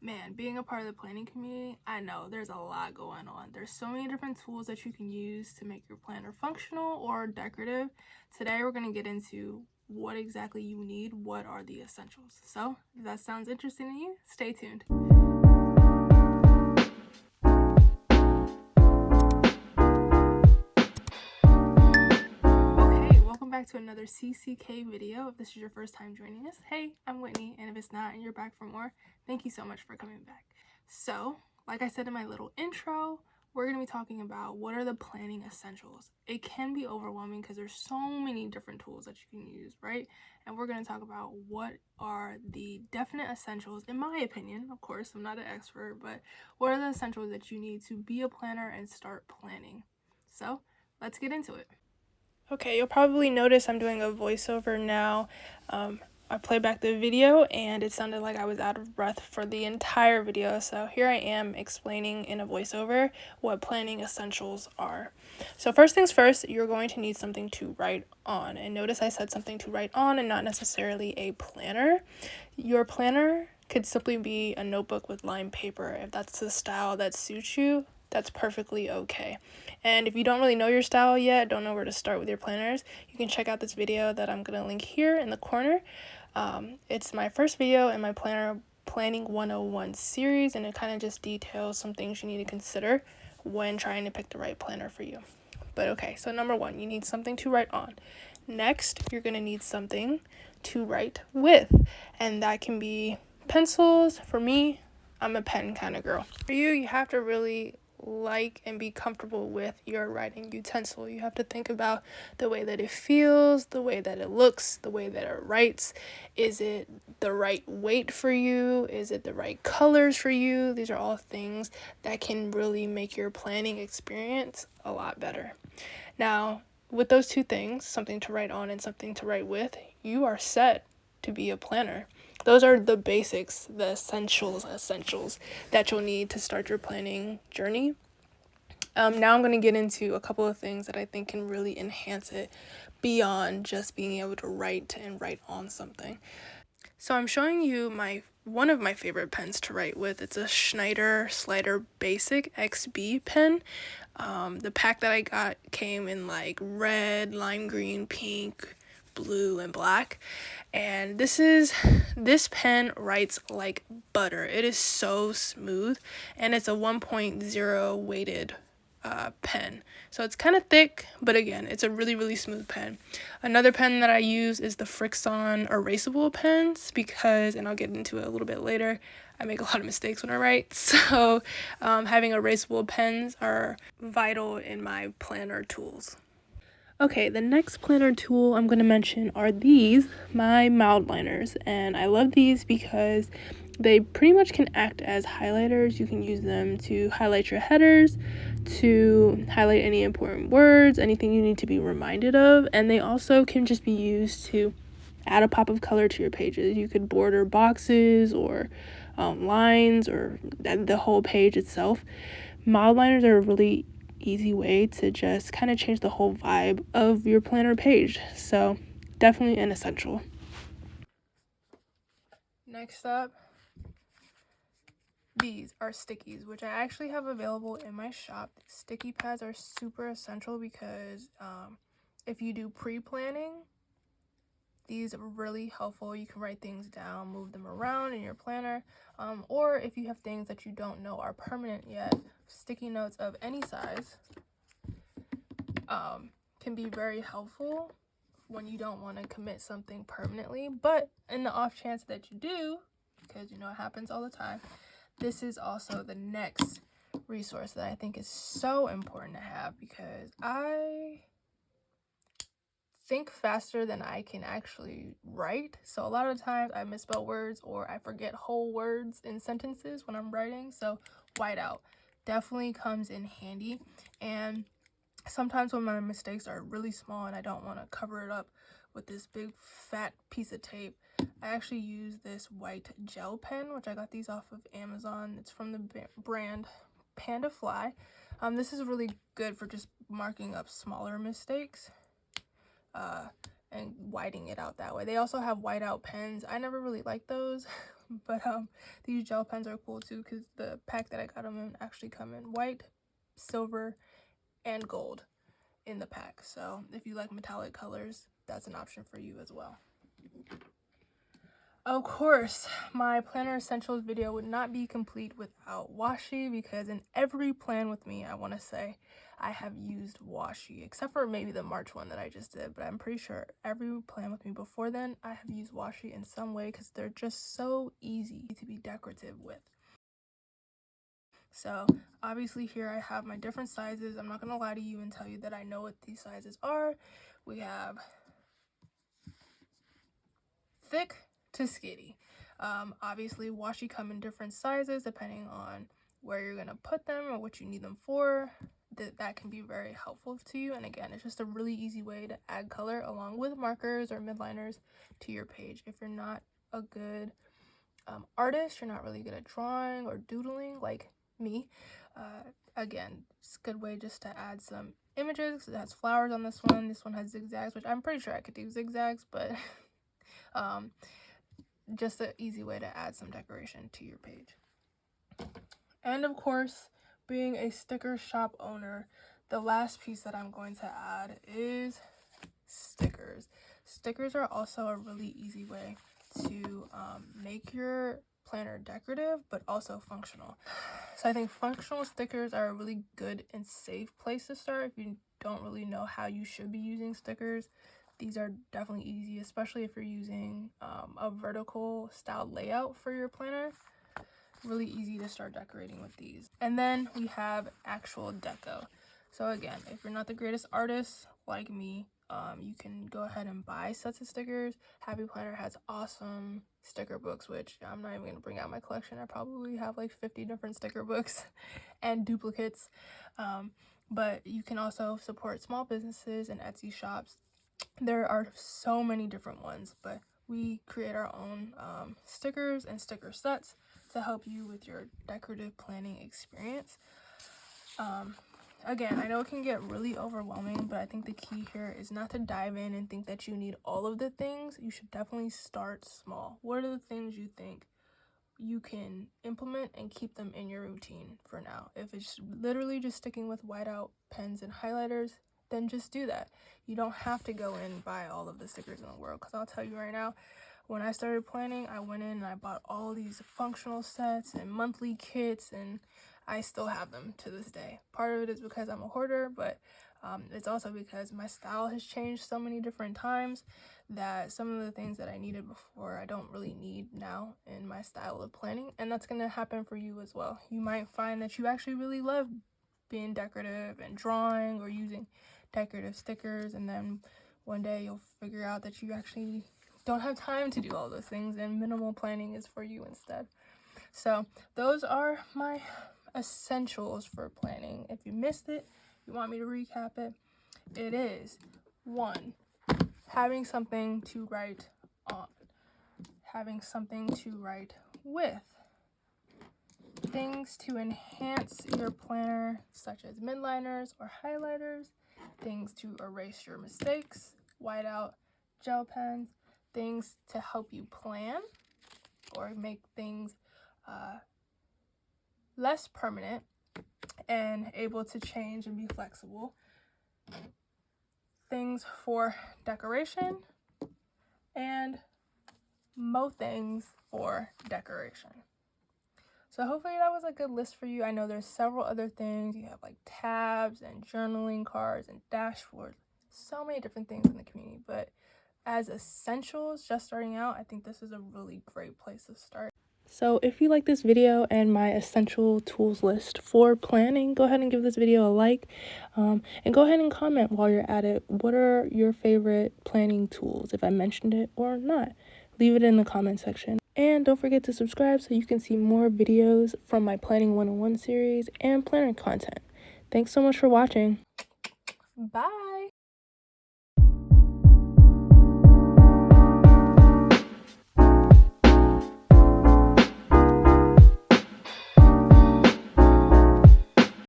Man, being a part of the planning community, I know there's a lot going on. There's so many different tools that you can use to make your planner functional or decorative. Today, we're going to get into what exactly you need, what are the essentials. So, if that sounds interesting to you, stay tuned. Okay, welcome back to another CCK video. If this is your first time joining us, hey, I'm Whitney, and if it's not and you're back for more, thank you so much for coming back. So, like I said in my little intro, we're going to be talking about what are the planning essentials. It can be overwhelming because there's so many different tools that you can use, right? And we're going to talk about what are the definite essentials, in my opinion. Of course, I'm not an expert, but what are the essentials that you need to be a planner and start planning? So, let's get into it. Okay, you'll probably notice I'm doing a voiceover now. I played back the video and it sounded like I was out of breath for the entire video. So here I am explaining in a voiceover what planning essentials are. So first things first, you're going to need something to write on. And notice I said something to write on and not necessarily a planner. Your planner could simply be a notebook with lined paper. If that's the style that suits you, that's perfectly okay. And if you don't really know your style yet, don't know where to start with your planners, you can check out this video that I'm going to link here in the corner. It's my first video in my Planning 101 series, and it kind of just details some things you need to consider when trying to pick the right planner for you. But okay, so number one, you need something to write on. Next, you're going to need something to write with, and that can be pencils. For me, I'm a pen kind of girl. For you, you have to really like and be comfortable with your writing utensil. You have to think about the way that it feels, the way that it looks, the way that it writes. Is it the right weight for you? Is it the right colors for you? These are all things that can really make your planning experience a lot better. Now, with those two things, something to write on and something to write with, you are set to be a planner. Those are the basics, the essentials that you'll need to start your planning journey. Now I'm going to get into a couple of things that I think can really enhance it beyond just being able to write and write on something. So I'm showing you one of my favorite pens to write with. It's a Schneider Slider Basic XB pen. The pack that I got came in like red, lime green, pink, blue, and black. And this pen writes like butter. It is so smooth, and it's a 1.0 weighted pen. So it's kind of thick, but again, it's a really, really smooth pen. Another pen that I use is the Frixon erasable pens because, and I'll get into it a little bit later, I make a lot of mistakes when I write. So having erasable pens are vital in my planner tools. Okay, the next planner tool I'm going to mention are my mild liners. And I love these because they pretty much can act as highlighters. You can use them to highlight your headers, to highlight any important words, anything you need to be reminded of. And they also can just be used to add a pop of color to your pages. You could border boxes or lines or the whole page itself. Mild liners are a really easy way to just kind of change the whole vibe of your planner page. So definitely an essential. Next up, these are stickies, which I actually have available in my shop. Sticky pads are super essential because if you do pre-planning, these are really helpful. You can write things down, move them around in your planner, or if you have things that you don't know are permanent yet, sticky notes of any size can be very helpful when you don't want to commit something permanently. But in the off chance that you do, because you know it happens all the time, this is also the next resource that I think is so important to have because I think faster than I can actually write. So a lot of times I misspell words or I forget whole words in sentences when I'm writing. So whiteout definitely comes in handy. And sometimes when my mistakes are really small and I don't want to cover it up with this big fat piece of tape, I actually use this white gel pen, which I got these off of Amazon. It's from the brand Panda Fly. This is really good for just marking up smaller mistakes and whiting it out that way. They also have whiteout pens. I never really liked those, But these gel pens are cool too, because the pack that I got them in actually come in white, silver, and gold in the pack. So if you like metallic colors, that's an option for you as well. Of course, my planner essentials video would not be complete without washi, because in every plan with me, I want to say, I have used washi, except for maybe the March one that I just did, but I'm pretty sure every plan with me before then, I have used washi in some way, because they're just so easy to be decorative with. So obviously here I have my different sizes. I'm not going to lie to you and tell you that I know what these sizes are. We have thick to skinny. Obviously washi come in different sizes depending on where you're going to put them or what you need them for. That can be very helpful to you. And again, it's just a really easy way to add color along with markers or midliners to your page. If you're not a good artist, you're not really good at drawing or doodling like me, again, it's a good way just to add some images. It has flowers on this one. This one has zigzags, which I'm pretty sure I could do zigzags, but just an easy way to add some decoration to your page. And of course, being a sticker shop owner, the last piece that I'm going to add is stickers. Stickers are also a really easy way to make your planner decorative but also functional. So I think functional stickers are a really good and safe place to start if you don't really know how you should be using stickers. These are definitely easy, especially if you're using a vertical style layout for your planner. Really easy to start decorating with these. And then we have actual deco. So again, if you're not the greatest artist like me, you can go ahead and buy sets of stickers. Happy Planner has awesome sticker books, which I'm not even going to bring out my collection. I probably have like 50 different sticker books and duplicates. But you can also support small businesses and Etsy shops. There are so many different ones, but we create our own stickers and sticker sets to help you with your decorative planning experience. Again, I know it can get really overwhelming, but I think the key here is not to dive in and think that you need all of the things. You should definitely start small. What are the things you think you can implement and keep them in your routine for now? If it's literally just sticking with whiteout pens and highlighters, then just do that. You don't have to go in and buy all of the stickers in the world, because I'll tell you right now, when I started planning, I went in and I bought all these functional sets and monthly kits, and I still have them to this day. Part of it is because I'm a hoarder, but it's also because my style has changed so many different times that some of the things that I needed before I don't really need now in my style of planning, and that's going to happen for you as well. You might find that you actually really love being decorative and drawing or using decorative stickers, and then one day you'll figure out that you actually don't have time to do all those things and minimal planning is for you instead. So those are my essentials for planning. If you missed it, you want me to recap it, it is 1, having something to write on, having something to write with, things to enhance your planner such as midliners or highlighters, things to erase your mistakes, whiteout, gel pens, things to help you plan or make things less permanent and able to change and be flexible, things for decoration, and mo things for decoration. So hopefully that was a good list for you. I know there's several other things. You have like tabs and journaling cards and dashboards, so many different things in the community, but as essentials, just starting out, I think this is a really great place to start. So if you like this video and my essential tools list for planning, go ahead and give this video a like, and go ahead and comment while you're at it. What are your favorite planning tools, if I mentioned it or not? Leave it in the comment section. And don't forget to subscribe so you can see more videos from my Planning 101 series and planner content. Thanks so much for watching. Bye!